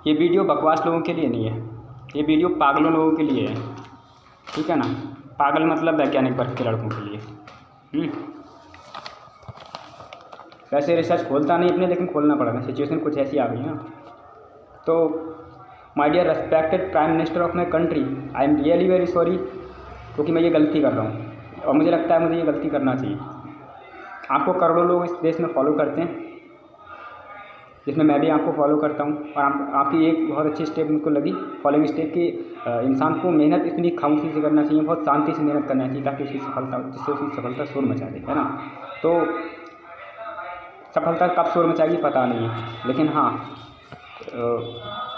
ये वीडियो बकवास लोगों के लिए नहीं है, ये वीडियो पागलों लोगों के लिए है, ठीक है ना। पागल मतलब वैज्ञानिक वर्ग के लड़कों के लिए। वैसे रिसर्च खोलता नहीं अपने, लेकिन खोलना पड़ेगा, सिचुएशन कुछ ऐसी आ गई ना। तो my dear respected prime minister of my country, I am really very sorry, क्योंकि मैं ये गलती कर रहा हूँ और मुझे लगता है मुझे ये गलती करना चाहिए। आपको करोड़ों लोग इस देश में फॉलो करते हैं, जिसमें मैं भी आपको फॉलो करता हूँ, और आपकी एक बहुत अच्छी स्टेप मुझको लगी, फॉलोइंग स्टेप की। इंसान को मेहनत इतनी खामोशी से करना चाहिए, बहुत शांति से मेहनत करना चाहिए, ताकि उसकी सफलता, जिससे उसकी सफलता शोर मचा दे, है ना। तो सफलता कब शोर मचाएगी पता नहीं है, लेकिन हाँ,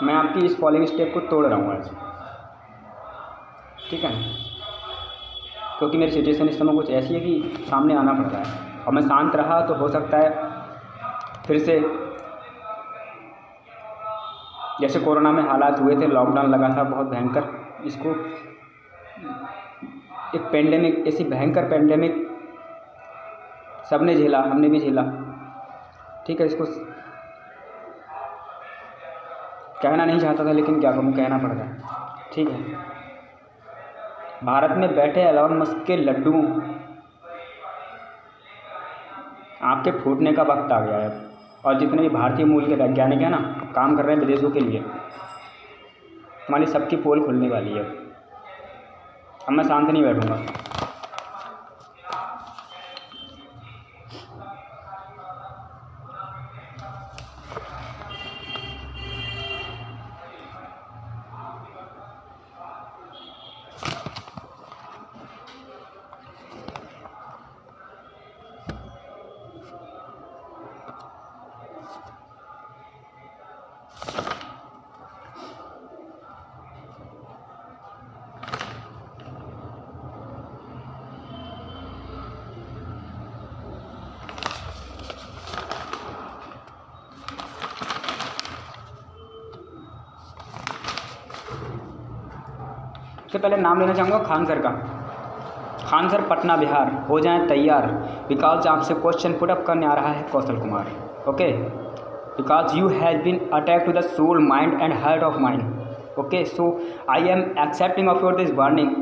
मैं आपकी इस फॉलोइंग स्टेप को तोड़ रहा हूँ आज, ठीक है ना। क्योंकि मेरी सिचुएशन इस समय कुछ ऐसी है कि सामने आना पड़ रहा है, और मैं शांत रहा तो हो सकता है फिर से जैसे कोरोना में हालात हुए थे, लॉकडाउन लगा था बहुत भयंकर, इसको एक पेंडेमिक, ऐसी भयंकर पेंडेमिक सबने झेला, हमने भी झेला, ठीक है। इसको कहना नहीं चाहता था, लेकिन क्या कहूँ, कहना पड़ रहा है, ठीक है। भारत में बैठे एलोन मस्क के लड्डू आपके फूटने का वक्त आ गया है, और जितने भी भारतीय मूल के वैज्ञानिक हैं ना, काम कर रहे हैं विदेशों के लिए, हमारी सबकी पोल खुलने वाली है। अब मैं शांत नहीं बैठूँगा। सबसे पहले नाम लेना चाहूँगा खान सर का। खान सर पटना बिहार, हो जाएं तैयार, बिकॉज आपसे क्वेश्चन पुट अप करने आ रहा है Kaushal Kumar. Okay, because you has been attack to the soul, mind and heart of mind. Okay, so I am accepting of your this warning.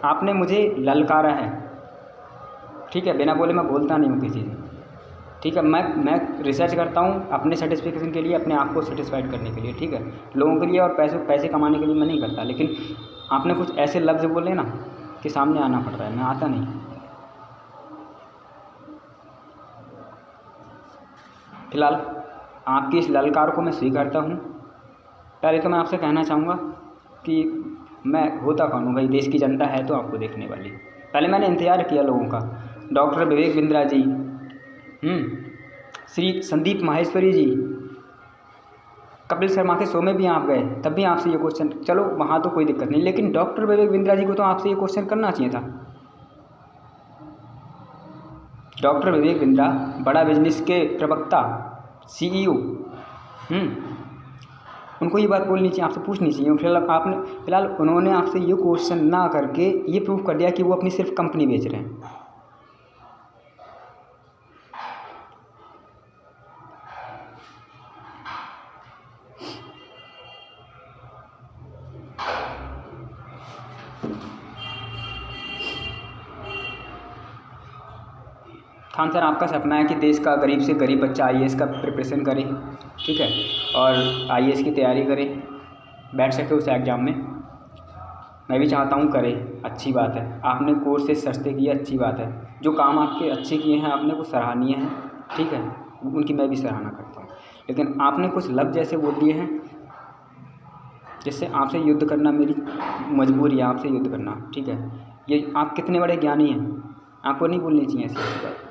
आपने मुझे ललकारा है, ठीक है। बिना बोले मैं बोलता नहीं हूँ किसी से, ठीक है। मैं रिसर्च करता हूँ अपने सेटिस्फिकेशन के लिए, अपने आप को सेटिस्फाइड करने के लिए, ठीक है। लोगों के लिए और पैसे कमाने के लिए मैं नहीं करता, लेकिन आपने कुछ ऐसे लफ्ज़ बोले ना कि सामने आना पड़ रहा है, मैं आता नहीं। फिलहाल आपकी इस ललकार को मैं स्वीकारता हूँ। पहले तो मैं आपसे कहना चाहूँगा कि मैं होता कौन हूँ भाई, देश की जनता है तो आपको देखने वाली। पहले मैंने इंतज़ार किया लोगों का, डॉक्टर विवेक बिंद्रा जी, श्री संदीप माहेश्वरी जी, कपिल शर्मा के शो में भी आप गए, तब भी आपसे ये क्वेश्चन, चलो वहाँ तो कोई दिक्कत नहीं, लेकिन डॉक्टर विवेक बिंद्रा जी को तो आपसे ये क्वेश्चन करना चाहिए था। डॉक्टर विवेक बिंद्रा बड़ा बिजनेस के प्रवक्ता, CEO, उनको ये बात बोलनी चाहिए, आपसे पूछनी चाहिए। फिलहाल उन्होंने आपसे ये क्वेश्चन ना करके ये प्रूव कर दिया कि वो अपनी सिर्फ कंपनी बेच रहे हैं। खान सर, आपका सपना है कि देश का गरीब से गरीब बच्चा IAS का प्रिपरेशन करे, ठीक है, और IAS की तैयारी करे, बैठ सके उस एग्ज़ाम में। मैं भी चाहता हूँ करे, अच्छी बात है। आपने कोर्सेज सस्ते किए, अच्छी बात है। जो काम आपके अच्छे किए हैं आपने, वो सराहनीय हैं, ठीक है, उनकी मैं भी सराहना करता हूँ। लेकिन आपने कुछ लफ्ज़ ऐसे बोल दिए हैं जिससे आपसे युद्ध करना मेरी मजबूरी है, आपसे युद्ध करना, ठीक है। ये आप कितने बड़े ज्ञानी हैं, आपको नहीं बोलनी चाहिए ऐसी बात।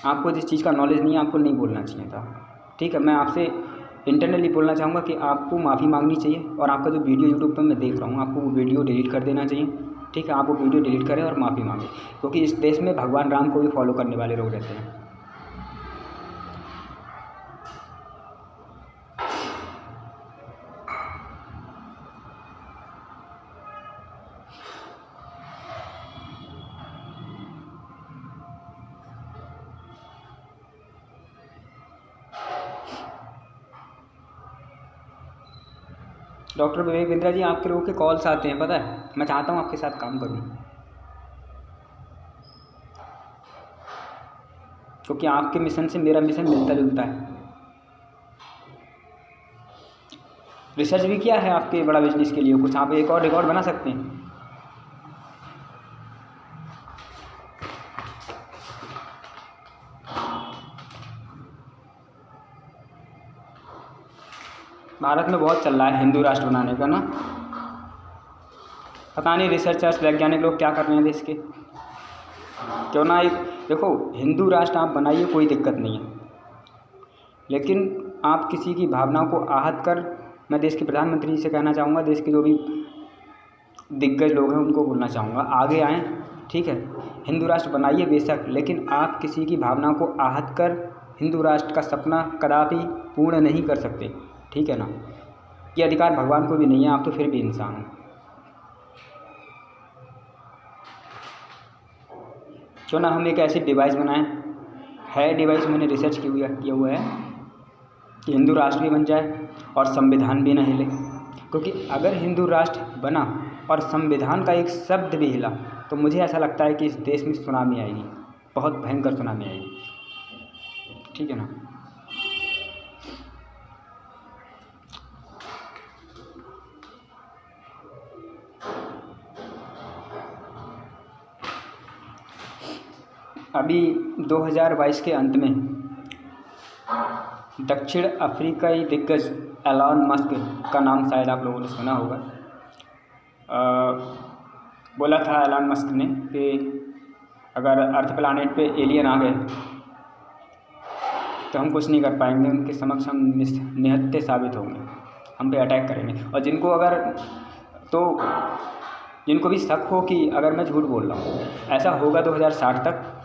आपको जिस चीज़ का नॉलेज नहीं है, आपको नहीं बोलना चाहिए था, ठीक है। मैं आपसे इंटरनली बोलना चाहूँगा कि आपको माफ़ी मांगनी चाहिए, और आपका जो वीडियो यूट्यूब पर मैं देख रहा हूँ, आपको वो वीडियो डिलीट कर देना चाहिए, ठीक है। आप वो वीडियो डिलीट करें और माफ़ी मांगें, क्योंकि इस देश में भगवान राम को भी फॉलो करने वाले लोग रहते हैं। डॉक्टर विवेक बिंद्रा जी, आपके लोगों के कॉल्स आते हैं, पता है। मैं चाहता हूँ आपके साथ काम करूँ, क्योंकि आपके मिशन से मेरा मिशन मिलता जुलता है। रिसर्च भी किया है आपके बड़ा बिजनेस के लिए कुछ, आप एक और रिकॉर्ड बना सकते हैं। भारत में बहुत चल रहा है हिंदू राष्ट्र बनाने का ना, पता नहीं रिसर्चर्स वैज्ञानिक लोग क्या कर रहे हैं देश के। क्यों ना एक देखो, हिंदू राष्ट्र आप बनाइए, कोई दिक्कत नहीं है, लेकिन आप किसी की भावनाओं को आहत कर, मैं देश के प्रधानमंत्री जी से कहना चाहूँगा, देश के जो भी दिग्गज लोग हैं उनको बोलना चाहूँगा, आगे आएँ, ठीक है। हिंदू राष्ट्र बनाइए बेशक, लेकिन आप किसी की भावनाओं को आहत कर हिंदू राष्ट्र का सपना कदापि पूर्ण नहीं कर सकते, ठीक है ना। ये अधिकार भगवान को भी नहीं है, आप तो फिर भी इंसान हो। क्यों ना हम एक ऐसी डिवाइस बनाएं, है डिवाइस, मैंने रिसर्च किया हुआ है कि हिंदू राष्ट्र भी बन जाए और संविधान भी न हिले, क्योंकि अगर हिंदू राष्ट्र बना और संविधान का एक शब्द भी हिला तो मुझे ऐसा लगता है कि इस देश में सुनामी आएगी, बहुत भयंकर सुनामी आएगी, ठीक है ना। अभी 2022 के अंत में दक्षिण अफ्रीकाई दिग्गज एलॉन मस्क का नाम शायद आप लोगों ने सुना होगा। बोला था एलॉन मस्क ने कि अगर अर्थ प्लानेट पे एलियन आ गए तो हम कुछ नहीं कर पाएंगे, उनके समक्ष हम निहत्थे साबित होंगे, हम पे अटैक करेंगे। और जिनको भी शक हो कि अगर मैं झूठ बोल रहा हूँ, ऐसा होगा 2060 तक,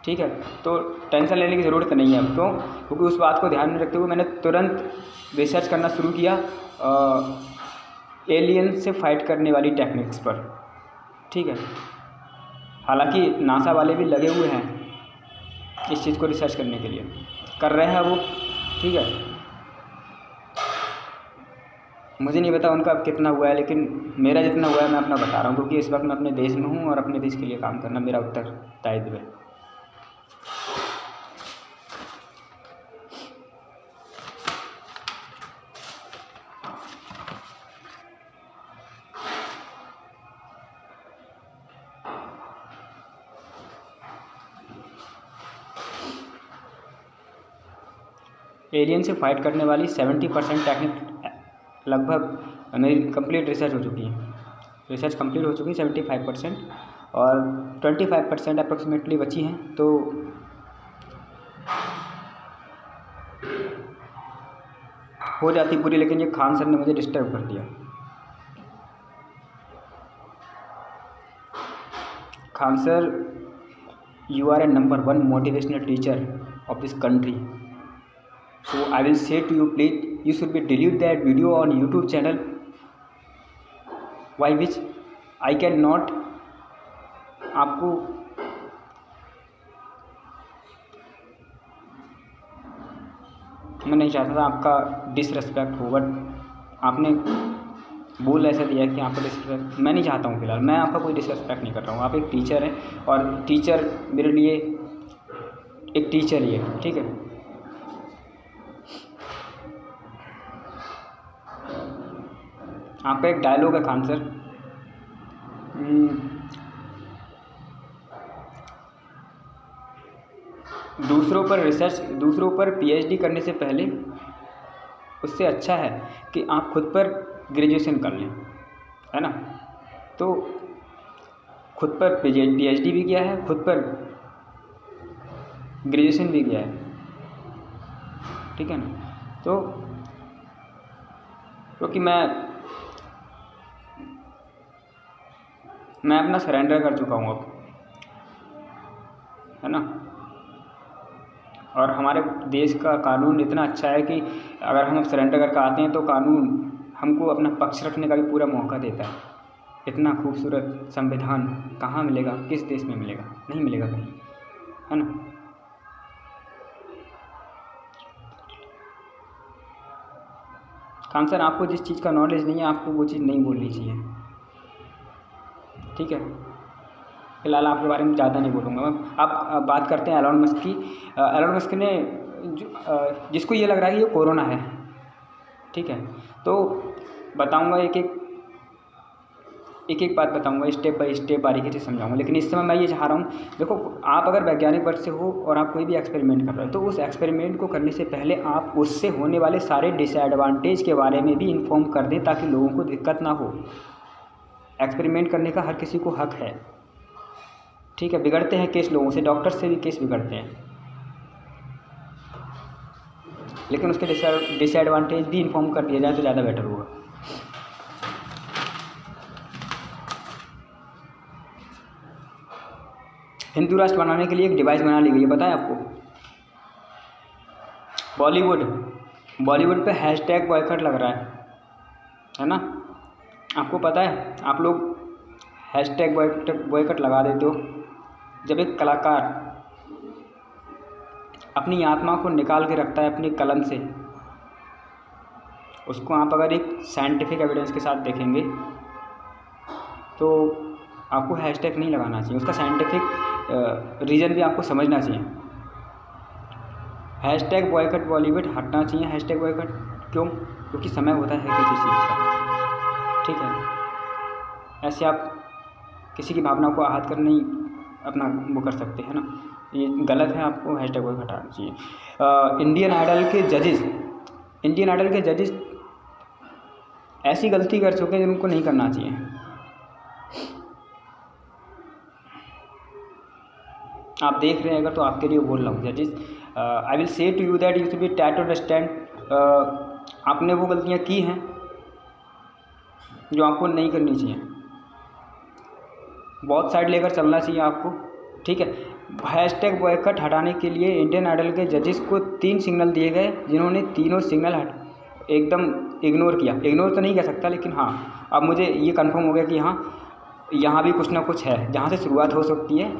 ठीक है, तो टेंशन लेने की ज़रूरत नहीं है। क्यों? क्योंकि उस बात को ध्यान में रखते हुए मैंने तुरंत रिसर्च करना शुरू किया एलियन से फाइट करने वाली टेक्निक्स पर, ठीक है। हालांकि नासा वाले भी लगे हुए हैं इस चीज़ को रिसर्च करने के लिए, कर रहे हैं वो, ठीक है। मुझे नहीं पता उनका अब कितना हुआ है, लेकिन मेरा जितना हुआ है मैं अपना बता रहा हूँ, क्योंकि इस वक्त मैं अपने देश में हूँ और अपने देश के लिए काम करना मेरा उत्तरदायित्व है। एलियन से फाइट करने वाली 70% टेक्निक लगभग मेरी कंप्लीट रिसर्च हो चुकी है, रिसर्च कंप्लीट हो चुकी है 75%, और 25% अप्रॉक्सीमेटली बची हैं, तो हो जाती पूरी। लेकिन ये खान सर ने मुझे डिस्टर्ब कर दिया। Khan sir, you are a number 1 motivational teacher of this country, so I will say to you, please you should be delete that video on YouTube channel, why which I cannot आपको मैं नहीं चाहता था आपका disrespect हो, but आपने बोल ऐसा दिया कि आपका डिसरेस्पेक्ट मैं नहीं चाहता हूँ। फिलहाल मैं आपका कोई डिसरेस्पेक्ट नहीं कर रहा हूँ, आप एक टीचर हैं और टीचर मेरे लिए एक टीचर ही है, ठीक है। आपका एक डायलॉग है खान सर, दूसरों पर पीएचडी करने से पहले उससे अच्छा है कि आप खुद पर ग्रेजुएशन कर लें, है ना। तो खुद पर पीएचडी भी किया है, खुद पर ग्रेजुएशन भी किया है, ठीक है ना। तो क्योंकि मैं अपना सरेंडर कर चुका हूँ अब, है ना। और हमारे देश का कानून इतना अच्छा है कि अगर हम सरेंडर करके आते हैं तो कानून हमको अपना पक्ष रखने का भी पूरा मौका देता है। इतना खूबसूरत संविधान कहाँ मिलेगा, किस देश में मिलेगा? नहीं मिलेगा कहीं, है ना। खान सर, आपको जिस चीज़ का नॉलेज नहीं है आपको वो चीज़ नहीं बोलनी चाहिए, ठीक है। फिलहाल आपके बारे में ज़्यादा नहीं बोलूँगा मैं। अब बात करते हैं एलोन मस्क की। एलोन मस्क ने जिसको ये लग रहा है कि ये कोरोना है, ठीक है, तो बताऊँगा एक बात बताऊँगा, स्टेप बाय स्टेप बारीकी से समझाऊँगा। लेकिन इस समय मैं ये चाह रहा हूँ, देखो आप अगर वैज्ञानिक वर्ग से हो और आप कोई भी एक्सपेरिमेंट कर रहे हो तो उस एक्सपेरिमेंट को करने से पहले आप उससे होने वाले सारे डिसएडवांटेज के बारे में भी इन्फॉर्म कर दें ताकि लोगों को दिक्कत ना हो। एक्सपेरिमेंट करने का हर किसी को हक है, ठीक है। बिगड़ते हैं केस लोगों से, डॉक्टर से भी केस बिगड़ते हैं, लेकिन उसके डिसएडवांटेज भी इन्फॉर्म कर दिया जाए तो ज़्यादा बेटर होगा। हिंदू राष्ट्र बनाने के लिए एक डिवाइस बना ली गई है, पता है आपको? बॉलीवुड पे हैशटैग बॉयकॉट लग रहा है ना? आपको पता है, आप लोग हैशटैग बॉयकॉट लगा देते हो जब एक कलाकार अपनी आत्मा को निकाल के रखता है अपनी कलम से, उसको आप अगर एक साइंटिफिक एविडेंस के साथ देखेंगे तो आपको हैशटैग नहीं लगाना चाहिए, उसका साइंटिफिक रीज़न भी आपको समझना चाहिए। हैशटैग बॉयकॉट बॉलीवुड हटना चाहिए। हैशटैग बॉयकॉट क्यों? क्योंकि समय होता है किसी चीज़ का, ठीक है। ऐसे आप किसी की भावना को आहत कर नहीं अपना वो कर सकते हैं ना, ये गलत है, आपको हैशटैग बॉयकॉट हटाना चाहिए। इंडियन आइडल के जजेस ऐसी गलती कर चुके हैं जिनको नहीं करना चाहिए। आप देख रहे हैं अगर तो आपके लिए बोल रहा हूँ जजेस, I will say to you that you should be try to understand. आपने वो गलतियाँ की हैं जो आपको नहीं करनी चाहिए, बहुत साइड लेकर चलना चाहिए आपको, ठीक है। हैशटैग बॉयकॉट हटाने के लिए इंडियन आइडल के जजेस को 3 सिग्नल दिए गए, जिन्होंने तीनों सिग्नल एकदम इग्नोर किया। इग्नोर तो नहीं कह सकता, लेकिन हाँ अब मुझे ये कंफर्म हो गया कि हाँ यहाँ भी कुछ ना कुछ है जहाँ से शुरुआत हो सकती है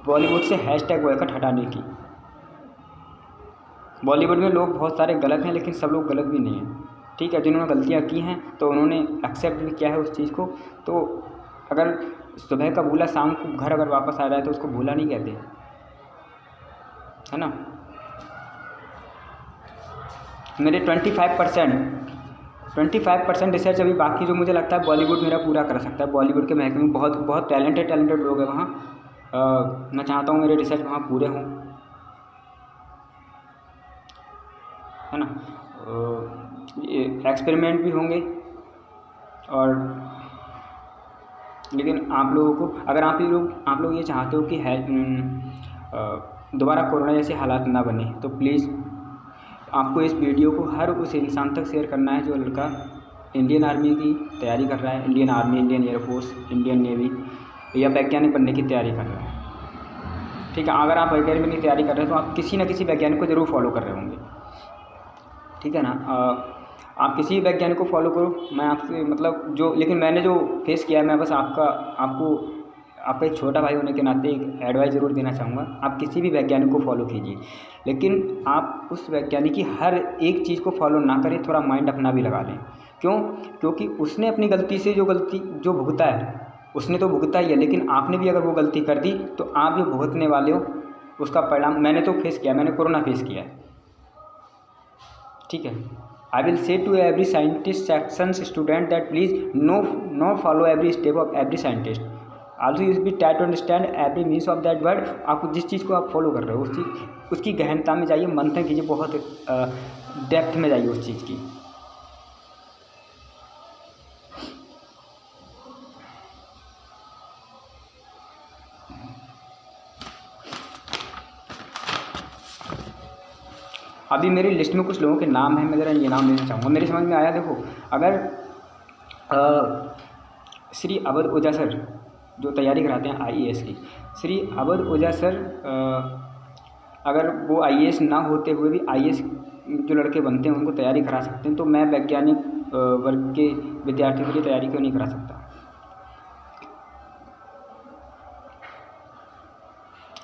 बॉलीवुड से हैशटैग बॉयकॉट हटाने की। बॉलीवुड में लोग बहुत सारे गलत हैं, लेकिन सब लोग गलत भी नहीं हैं, ठीक है। जिन्होंने गलतियाँ की हैं तो उन्होंने एक्सेप्ट भी किया है उस चीज़ को। तो अगर सुबह का भूला शाम को घर अगर वापस आ रहा है तो उसको भूला नहीं कहते, है ना। मेरे 25% रिसर्च अभी बाकी, जो मुझे लगता है बॉलीवुड मेरा पूरा कर सकता है। बॉलीवुड के महकमे में बहुत बहुत टैलेंटेड लोग हैं वहाँ। मैं चाहता हूँ मेरे रिसर्च वहाँ पूरे हों, है ना। एक्सपेरिमेंट भी होंगे और लेकिन आप लोगों को, अगर आप लोग ये चाहते हो कि है दोबारा कोरोना जैसे हालात ना बने, तो प्लीज़ आपको इस वीडियो को हर उस इंसान तक शेयर करना है जो लड़का इंडियन आर्मी की तैयारी कर रहा है, Indian army, Indian air force, Indian navy या वैज्ञानिक बनने की तैयारी कर रहा है, ठीक है। अगर आप वैज्ञानिक बनने की तैयारी कर रहे हैं तो आप किसी न किसी वैज्ञानिक को ज़रूर फॉलो कर रहे होंगे, ठीक है ना। आप किसी भी वैज्ञानिक को फॉलो करो। मैं आपसे मतलब लेकिन मैंने जो फेस किया है, मैं बस आपका एक छोटा भाई होने के नाते एक एडवाइस ज़रूर देना चाहूँगा। आप किसी भी वैज्ञानिक को फॉलो कीजिए, लेकिन आप उस वैज्ञानिक की हर एक चीज़ को फॉलो ना करें, थोड़ा माइंड अपना भी लगा लें। क्यों? क्योंकि उसने अपनी गलती से जो भुगता है उसने तो भुगता ही है, लेकिन आपने भी अगर वो गलती कर दी तो आप जो भुगतने वाले हो उसका परिणाम मैंने तो फेस किया, मैंने कोरोना फेस किया है, ठीक है। I will say to every scientist section student that please no follow every step of every scientist. Also you be try to understand every means of that word. आपको जिस चीज़ को आप फॉलो कर रहे हो उसकी गहनता में जाइए, मंथन कीजिए, बहुत डेप्थ में जाइए उस चीज़ की। अभी मेरी लिस्ट में कुछ लोगों के नाम हैं, मैं ज़रा ये नाम लेना चाहूँगा। मेरी समझ में आया, देखो अगर श्री अवध ओझा सर जो तैयारी कराते हैं IAS की, श्री अवध ओझा सर अगर वो IAS ना होते हुए भी IAS जो लड़के बनते हैं उनको तैयारी करा सकते हैं, तो मैं वैज्ञानिक वर्ग के विद्यार्थियों के लिए तैयारी क्यों नहीं करा सकता?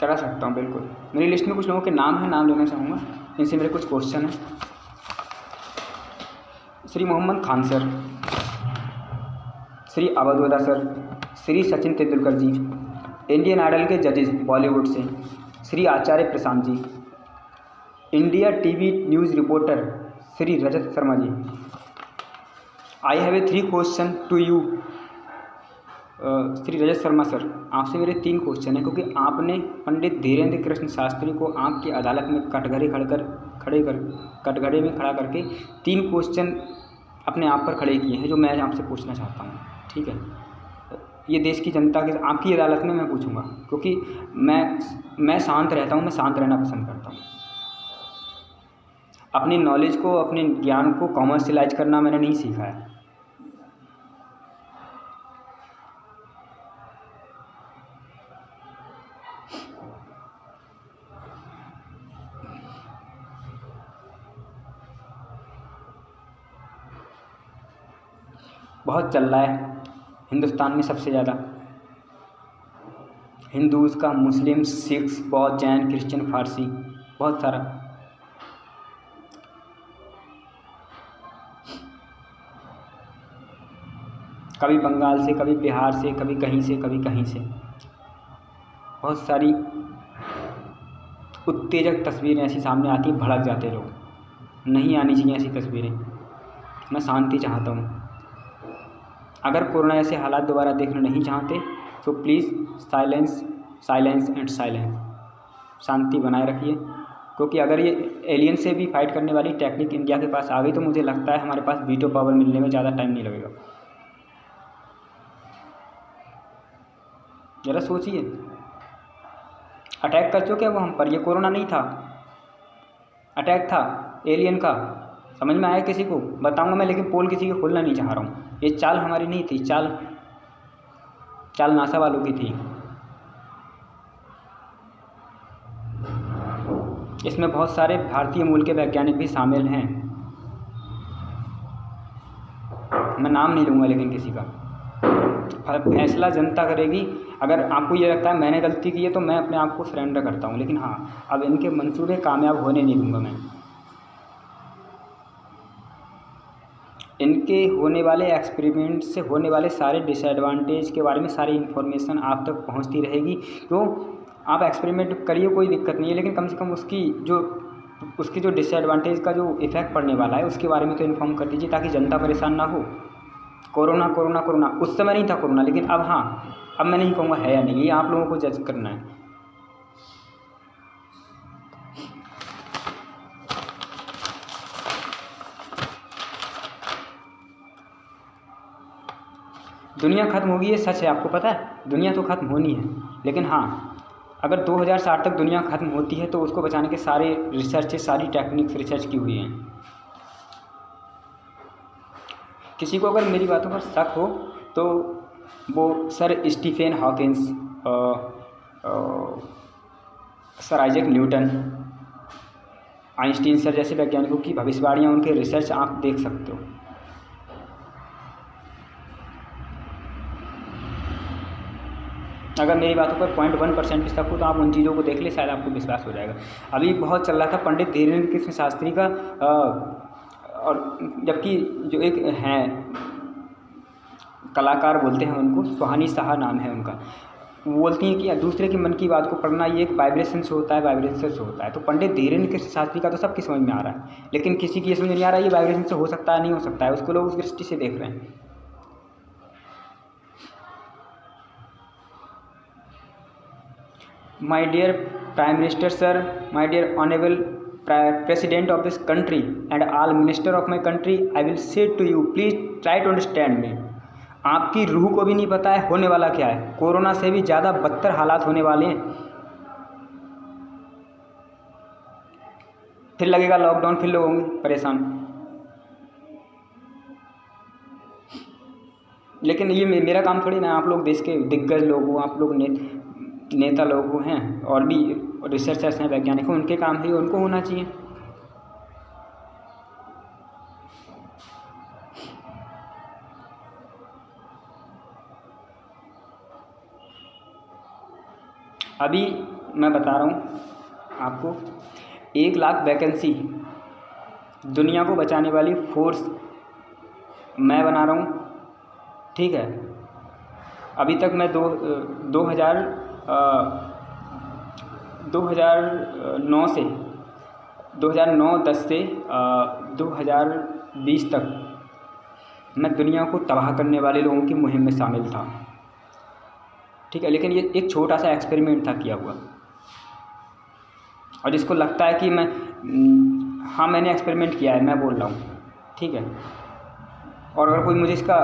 करा सकता हूँ बिल्कुल। मेरी लिस्ट में कुछ लोगों के नाम हैं, नाम लेना चाहूँगा, इनसे मेरे कुछ क्वेश्चन हैं। Shri Mohammad Khan sir, Shri Avadhuta sir, Shri Sachin Tendulkar ji, Indian Idol के जजेस बॉलीवुड से Shri Acharya Prashant ji, India TV news reporter Shri Rajat Sharma ji. I have a 3 question to you Shri Rajat Sharma sir, आपसे मेरे 3 क्वेश्चन हैं, क्योंकि आपने पंडित धीरेन्द्र कृष्ण शास्त्री को आपकी अदालत में कटघरे में खड़ा करके 3 क्वेश्चन अपने आप पर खड़े किए हैं जो मैं आपसे पूछना चाहता हूँ। ठीक है, ये देश की जनता के आपकी अदालत में मैं पूछूंगा, क्योंकि मैं शांत रहता हूँ, मैं शांत रहना पसंद करता हूँ। अपनी नॉलेज को, अपने ज्ञान को कॉमर्शियलाइज करना मैंने नहीं सीखा है। बहुत चल रहा है हिंदुस्तान में सबसे ज़्यादा, हिंदूज़ का, मुस्लिम, सिख्स, बौद्ध, जैन, क्रिश्चियन, फारसी, बहुत सारा। कभी बंगाल से, कभी बिहार से, कभी कहीं से, कभी कहीं से। बहुत सारी उत्तेजक तस्वीरें ऐसी सामने आती हैं, भड़क जाते लोग। नहीं आनी चाहिए ऐसी तस्वीरें। मैं शांति चाहता हूँ। अगर कोरोना ऐसे हालात दोबारा देखना नहीं चाहते तो प्लीज़ साइलेंस एंड साइलेंस, शांति बनाए रखिए। क्योंकि अगर ये एलियन से भी फाइट करने वाली टेक्निक इंडिया के पास आ गई तो मुझे लगता है हमारे पास वीटो पावर मिलने में ज़्यादा टाइम नहीं लगेगा। ज़रा सोचिए, अटैक कर चुके हैं वो हम पर। ये कोरोना नहीं था, अटैक था एलियन का। समझ में आया किसी को? बताऊंगा मैं, लेकिन पोल किसी को खोलना नहीं चाह रहा हूँ। ये चाल हमारी नहीं थी, चाल नासा वालों की थी। इसमें बहुत सारे भारतीय मूल के वैज्ञानिक भी शामिल हैं। मैं नाम नहीं लूँगा, लेकिन किसी का फैसला जनता करेगी। अगर आपको ये लगता है मैंने गलती की है तो मैं अपने आप को सरेंडर करता हूँ, लेकिन हाँ, अब इनके मंसूबे कामयाब होने नहीं दूँगा मैं। इनके होने वाले एक्सपेरिमेंट से होने वाले सारे डिसएडवांटेज के बारे में सारी इन्फॉर्मेशन आप तक पहुंचती रहेगी। तो आप एक्सपेरिमेंट करिए, कोई दिक्कत नहीं है, लेकिन कम से कम उसकी जो डिसएडवांटेज का जो इफ़ेक्ट पड़ने वाला है उसके बारे में तो इन्फॉर्म कर दीजिए, ताकि जनता परेशान ना हो। कोरोना उस समय नहीं था कोरोना, लेकिन अब हाँ, अब मैं नहीं कहूँगा है या नहीं, ये आप लोगों को जज करना है। दुनिया ख़त्म होगी, ये सच है। आपको पता है दुनिया तो ख़त्म होनी है, लेकिन हाँ, अगर 2060 तक दुनिया ख़त्म होती है तो उसको बचाने के सारे रिसर्चेस, सारी टेक्निक्स रिसर्च की हुई हैं। किसी को अगर मेरी बातों पर शक हो तो वो sir Stephen Hawkins, sir Isaac Newton, Einstein sir जैसे वैज्ञानिकों की भविष्यवाणियाँ, उनके रिसर्च आप देख सकते हो। अगर मेरी बातों पर 0.1% भी शक हो तो आप उन चीज़ों को देख ले, शायद आपको विश्वास हो जाएगा। अभी बहुत चल रहा था पंडित धीरेन्द्र कृष्ण शास्त्री का, और जबकि जो एक हैं कलाकार बोलते हैं उनको, सुहानी साहा नाम है उनका, वो बोलती हैं कि दूसरे के मन की बात को पढ़ना ये एक वाइब्रेशन से होता है, वाइब्रेशन से होता है। तो पंडित धीरेन्द्र कृष्ण शास्त्री का तो सबकी समझ में आ रहा है, लेकिन किसी की समझ नहीं आ रहा है ये वाइब्रेशन से हो सकता है नहीं हो सकता है। उसको लोग उस दृष्टि से देख रहे हैं। My dear Prime Minister sir, my dear Honorable President of this country and all Minister of my country, I will say to you, please try to understand me. आपकी रूह को भी नहीं पता है होने वाला क्या है। कोरोना से भी ज़्यादा बदतर हालात होने वाले हैं। फिर लगेगा लॉकडाउन, फिर लोग होंगे परेशान। लेकिन ये मेरा काम थोड़ी ना। आप लोग देश के दिग्गज लोग हो, आप लोग नेता लोग हैं, और भी रिसर्चर्स हैं, वैज्ञानिक हैं, उनके काम है, उनको होना चाहिए। अभी मैं बता रहा हूँ आपको, 1 लाख वैकेंसी दुनिया को बचाने वाली फोर्स मैं बना रहा हूँ, ठीक है। अभी तक मैं 2009 से 2009-10 से 2020 तक मैं दुनिया को तबाह करने वाले लोगों की मुहिम में शामिल था, ठीक है। लेकिन ये एक छोटा सा एक्सपेरिमेंट था किया हुआ, और जिसको लगता है कि हाँ मैंने एक्सपेरिमेंट किया है, मैं बोल रहा हूँ, ठीक है। और अगर कोई मुझे इसका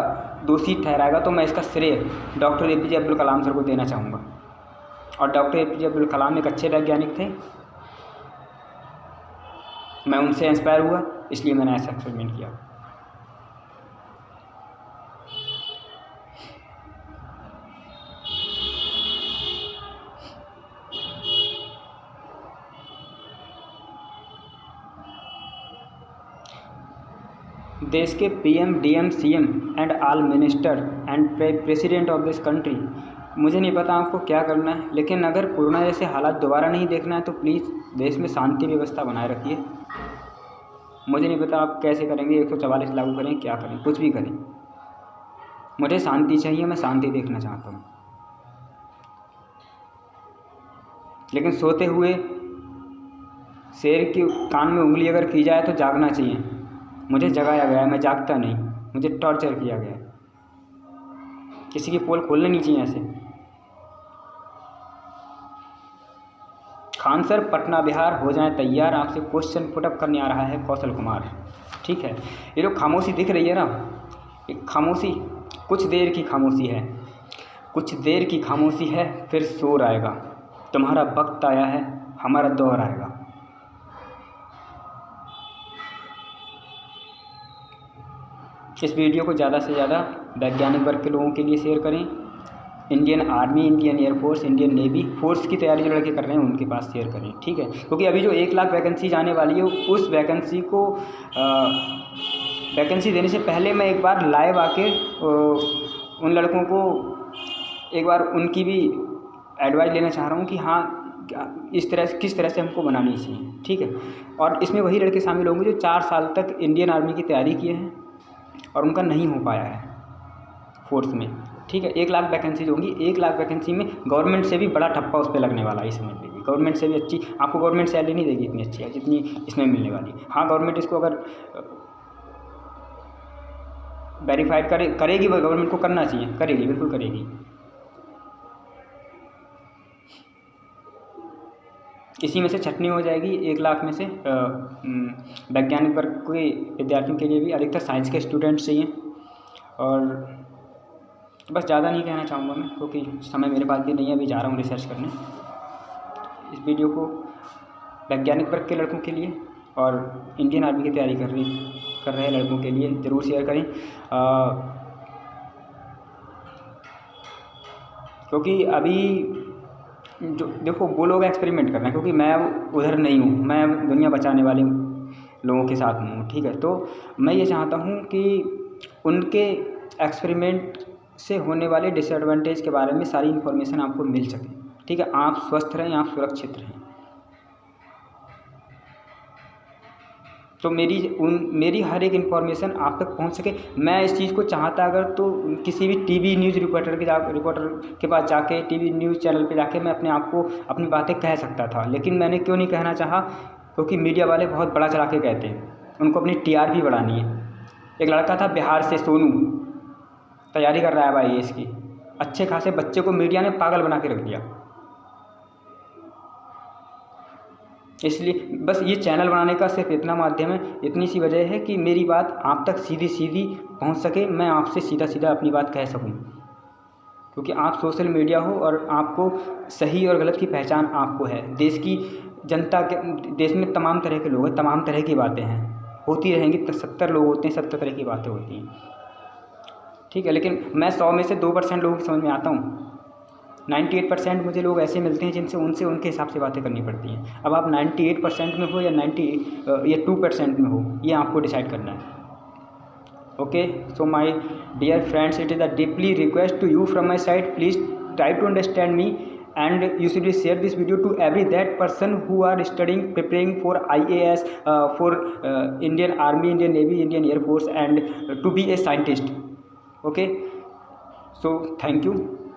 दोषी ठहराएगा तो मैं इसका श्रेय doctor APJ Abdul Kalam sir को देना चाहूँगा। और डॉक्टर APJ अब्दुल कलाम एक अच्छे वैज्ञानिक थे, मैं उनसे इंस्पायर हुआ, इसलिए मैंने ऐसा एक्सपेरिमेंट किया। देश के PM, DM, CM and all minister and president of this country, मुझे नहीं पता आपको क्या करना है, लेकिन अगर कोरोना जैसे हालात दोबारा नहीं देखना है तो प्लीज़ देश में शांति व्यवस्था बनाए रखिए। मुझे नहीं पता आप कैसे करेंगे, 144 लागू करें, क्या करें, कुछ भी करें, मुझे शांति चाहिए, मैं शांति देखना चाहता हूँ। लेकिन सोते हुए शेर के कान में उंगली अगर की जाए तो जागना चाहिए। मुझे जगाया गया है, मैं जागता नहीं, मुझे टॉर्चर किया गया है। किसी की पोल खोलने नहीं चाहिए ऐसे। खान सर पटना बिहार हो जाएं तैयार, आपसे क्वेश्चन पुटअप करने आ रहा है कौशल कुमार, ठीक है। ये जो खामोशी दिख रही है ना, एक खामोशी कुछ देर की खामोशी है, कुछ देर की खामोशी है, फिर शोर आएगा। तुम्हारा वक्त आया है, हमारा दौर आएगा। इस वीडियो को ज़्यादा से ज़्यादा वैज्ञानिक वर्ग के लोगों के लिए शेयर करें। Indian army, Indian air force, Indian navy, force की तैयारी जो लड़के कर रहे हैं उनके पास शेयर करें, ठीक है। क्योंकि अभी जो 1 लाख वैकेंसी जाने वाली है, उस वैकेंसी को वैकेंसी देने से पहले मैं एक बार लाइव आके उन लड़कों को एक बार उनकी भी एडवाइस लेना चाह रहा हूँ कि हाँ इस तरह किस तरह से हमको बनानी चाहिए, ठीक है। और इसमें वही लड़के शामिल होंगे जो 4 साल तक इंडियन आर्मी की तैयारी किए हैं और उनका नहीं हो पाया है फोर्स में, ठीक है। 1 लाख वैकेंसीज होंगी, 1 लाख वैकेंसी में गवर्नमेंट से भी बड़ा ठप्पा उस पर लगने वाला है, ये समझ लीजिए। गवर्नमेंट से भी अच्छी आपको गवर्नमेंट सैलरी नहीं देगी इतनी अच्छी है जितनी इसमें मिलने वाली है। हाँ गवर्नमेंट इसको अगर वेरीफाइड करेगी, वह गवर्नमेंट को करना चाहिए, करेगी, बिल्कुल करेगी। इसी में से छटनी हो जाएगी 1 लाख में से। वैज्ञानिक वर्ग के विद्यार्थियों के लिए भी अधिकतर साइंस के स्टूडेंट्स चाहिए। और बस ज़्यादा नहीं कहना चाहूँगा मैं, क्योंकि समय मेरे पास भी नहीं है, अभी जा रहा हूँ रिसर्च करने। इस वीडियो को वैज्ञानिक वर्ग के लड़कों के लिए और इंडियन आर्मी की तैयारी कर रहे लड़कों के लिए ज़रूर शेयर करें, क्योंकि अभी जो देखो वो लोग एक्सपेरिमेंट कर रहे हैं, क्योंकि मैं उधर नहीं हूँ, मैं दुनिया बचाने वाले लोगों के साथ हूँ, ठीक है। तो मैं ये चाहता हूँ कि उनके एक्सपेरिमेंट से होने वाले डिसएडवांटेज के बारे में सारी इन्फॉर्मेशन आपको मिल सके, ठीक है। आप स्वस्थ रहें, आप सुरक्षित रहें। तो मेरी हर एक इन्फॉर्मेशन आप तक पहुंच सके। मैं इस चीज़ को चाहता अगर तो किसी भी टीवी न्यूज़ रिपोर्टर के पास जाके, टीवी न्यूज़ चैनल पे जाके मैं अपने आप को अपनी बातें कह सकता था, लेकिन मैंने क्यों नहीं कहना चाहा, क्योंकि मीडिया वाले बहुत बड़ा चला के कहते हैं, उनको अपनी TRP बढ़ानी है। एक लड़का था बिहार से, सोनू, तैयारी कर रहा है भाई इसकी, अच्छे खासे बच्चे को मीडिया ने पागल बना के रख दिया। इसलिए बस ये चैनल बनाने का सिर्फ इतना माध्यम है, इतनी सी वजह है कि मेरी बात आप तक सीधी सीधी पहुंच सके, मैं आपसे सीधा सीधा अपनी बात कह सकूं, क्योंकि आप सोशल मीडिया हो और आपको सही और गलत की पहचान आपको है। देश की जनता के, देश में तमाम तरह के लोग हैं, तमाम तरह की बातें हैं, होती रहेंगी। 70 लोग होते हैं, 70 तरह की बातें होती हैं, ठीक है। लेकिन मैं 100 में से 2% लोगों की समझ में आता हूँ। 98% मुझे लोग ऐसे मिलते हैं जिनसे उनके हिसाब से बातें करनी पड़ती हैं। अब आप 98% में हो या 2% में हो, ये आपको डिसाइड करना है। Okay, so my dear friends, it is a deeply request to you from my side, please try to understand me and you should share this video to every that person who are studying, preparing for IAS, for Indian Army, Indian Navy, Indian Air Force, and to be a scientist. Okay, so thank you.